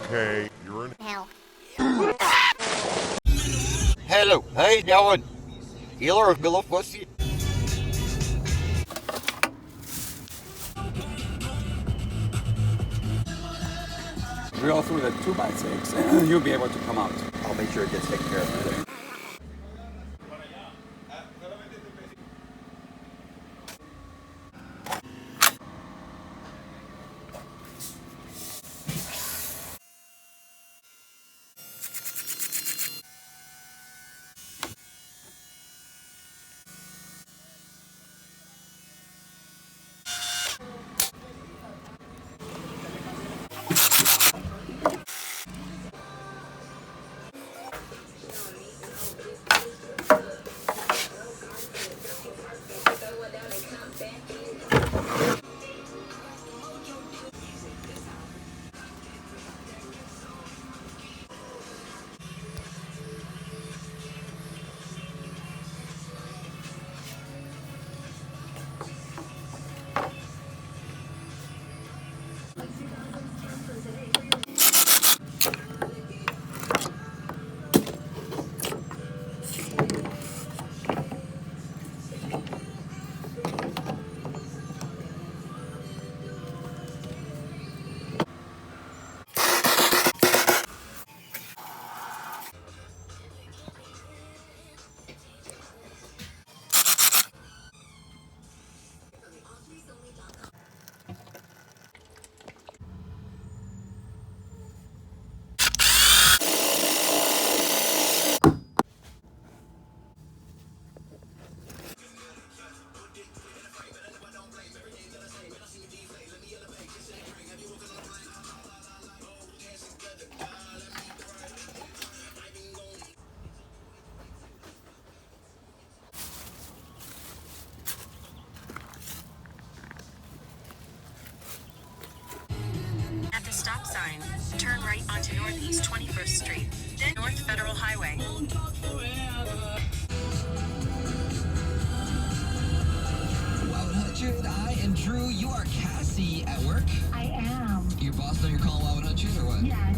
Okay, you're in Hell. Hello, how you doing? Healer of Millefussy. Drill through the 2x6, you'll be able to come out. I'll make sure it gets taken care of. At the stop sign, turn right onto Northeast 21st Street, then North Federal Highway. Wow, Hutchins, I am Drew. You are Cassie at work? I am. Your boss know you're calling Wow Hutchins or what? Yes.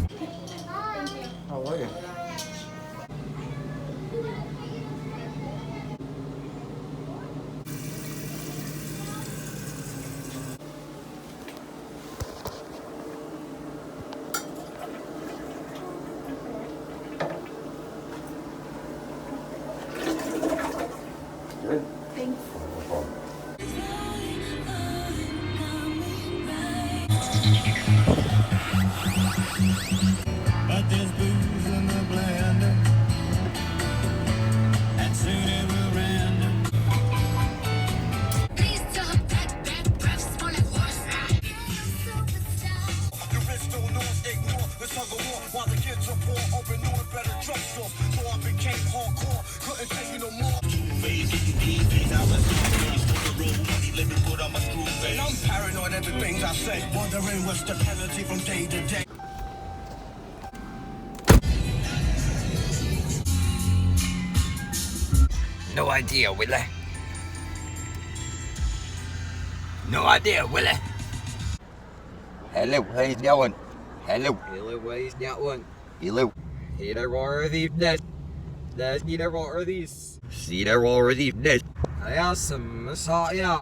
How are you? Good. Thanks. But there's booze in the blender, and soon it will render. The rest don't know, ignore the tug of war while the kids are poor. Open new and better drugstores, so I became hardcore. Couldn't take it no more. And I'm paranoid at the things I say, wondering what's the penalty from day to day. No idea, Willie. No idea, Willie. Hello, how you doing? Hello. Hello, what is that one? Hello. Either one or these net. That's neither one or these. See there already. I have some, yeah.